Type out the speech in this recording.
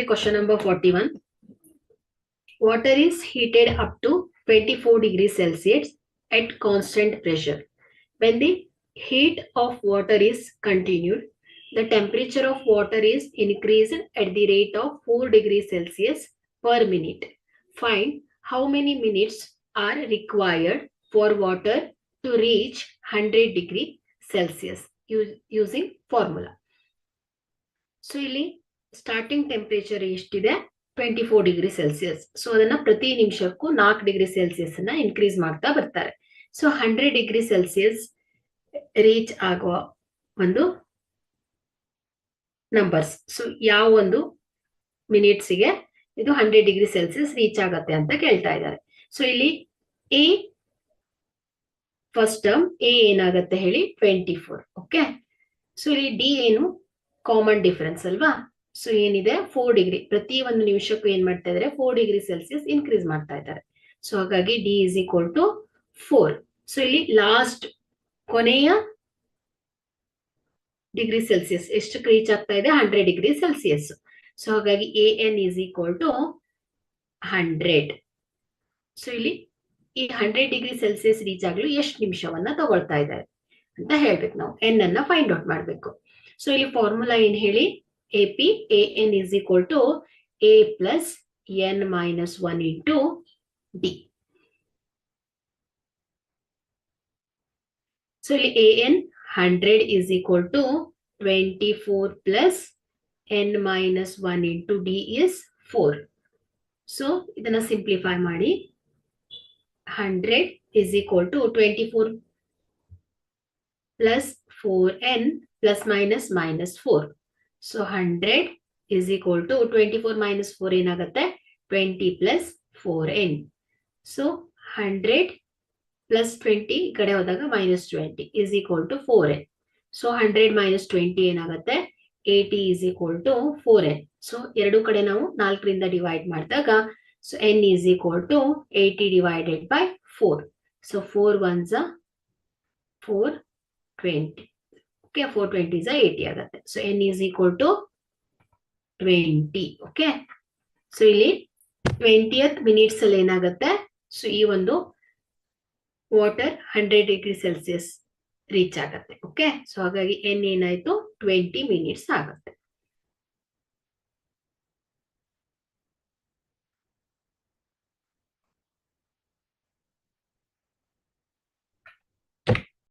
Question number 41. Water is heated up to 24 degrees Celsius at constant pressure. When the heat of water is continued, the temperature of water is increased at the rate of 4 degrees Celsius per minute. Find how many minutes are required for water to reach 100 degree Celsius using formula. So, ಇಲ್ಲಿ starting temperature ಎಷ್ಟಿದೆ 24 degree Celsius. So ಅದನ್ನ ಪ್ರತಿ ನಿಮಿಷಕ್ಕೂ 4 degree Celsius ಅನ್ನ increase ಮಾಡ್ತಾ ಬರ್ತಾರೆ. So 100 degree Celsius reach ಆಗುವ ಒಂದು numbers. So ಯಾವ ಒಂದು ಮಿನಿಟ್ಸ್ಗೆ ಇದು 100 ಡಿಗ್ರಿ ಸೆಲ್ಸಿಯಸ್ ರೀಚ್ ಆಗತ್ತೆ ಅಂತ ಕೇಳ್ತಾ ಇದ್ದಾರೆ. ಸೊ ಇಲ್ಲಿ ಎ ಫಸ್ಟ್ ಟರ್ಮ್ ಎ ಏನಾಗತ್ತೆ ಹೇಳಿ 24. ಓಕೆ, ಸೊ ಇಲ್ಲಿ ಡಿ ಏನು ಕಾಮನ್ ಡಿಫರೆನ್ಸ್ ಅಲ್ವಾ. ಸೊ ಏನಿದೆ 4 ಡಿಗ್ರಿ ಪ್ರತಿ ಒಂದು ನಿಮಿಷಕ್ಕೂ ಏನ್ ಮಾಡ್ತಾ ಇದಾರೆ 4 ಡಿಗ್ರಿ ಸೆಲ್ಸಿಯಸ್ ಇನ್ಕ್ರೀಸ್ ಮಾಡ್ತಾ ಇದ್ದಾರೆ. ಸೊ ಹಾಗಾಗಿ D is equal to 4. So ಇಲ್ಲಿ ಲಾಸ್ಟ್ ಕೊನೆಯ ಡಿಗ್ರಿ ಸೆಲ್ಸಿಯಸ್ ಎಷ್ಟಕ್ಕೆ ರೀಚ್ ಆಗ್ತಾ ಇದೆ 100 ಡಿಗ್ರಿ ಸೆಲ್ಸಿಯಸ್. ಸೊ ಹಾಗಾಗಿ A N is equal to 100. So ಇಲ್ಲಿ ಈ 100 ಡಿಗ್ರಿ ಸೆಲ್ಸಿಯಸ್ ರೀಚ್ ಆಗಲು ಎಷ್ಟು ನಿಮಿಷವನ್ನ ತಗೊಳ್ತಾ ಇದ್ದಾರೆ ಅಂತ ಹೇಳ್ಬೇಕು. ನಾವು ಎನ್ ಅನ್ನ ಫೈಂಡ್ ಔಟ್ ಮಾಡ್ಬೇಕು. ಸೊ ಇಲ್ಲಿ ಫಾರ್ಮುಲಾ ಏನ್ ಹೇಳಿ, AP AN is equal to A plus N minus 1 into D. So AN 100 is equal to 24 plus N minus 1 into D is 4. So idana simplify ಮಾಡಿ 100 is equal to 24 plus 4N plus minus minus 4. So 100 is equal to 24 minus 4 ಏನಾಗುತ್ತೆ 20 plus 4n. So 100 plus 20 ಕಡೆ ಹೋದಾಗ minus 20 is equal to 4n. So 100 minus 20 ಏನಾಗುತ್ತೆ 80 is equal to 4n. So ಎರಡು ಕಡೆ ನಾವು 4 ರಿಂದ divide ಮಾಡಿದಾಗ so n is equal to 80 divided by 4. So 4 ones are 420. Okay, 420 is 80 ಆಗುತ್ತೆ. So n is equal to 20. Okay, so ಇಲ್ಲಿ 20th minutes ಅಲ್ಲಿ ಏನಾಗುತ್ತೆ, ಸೊ ಈ ಒಂದು ವಾಟರ್ 100 ಡಿಗ್ರಿ ಸೆಲ್ಸಿಯಸ್ ರೀಚ್ ಆಗುತ್ತೆ. ಓಕೆ, ಸೊ ಹಾಗಾಗಿ n ಏನಾಯ್ತು 20 ಮಿನಿಟ್ಸ್ ಆಗುತ್ತೆ.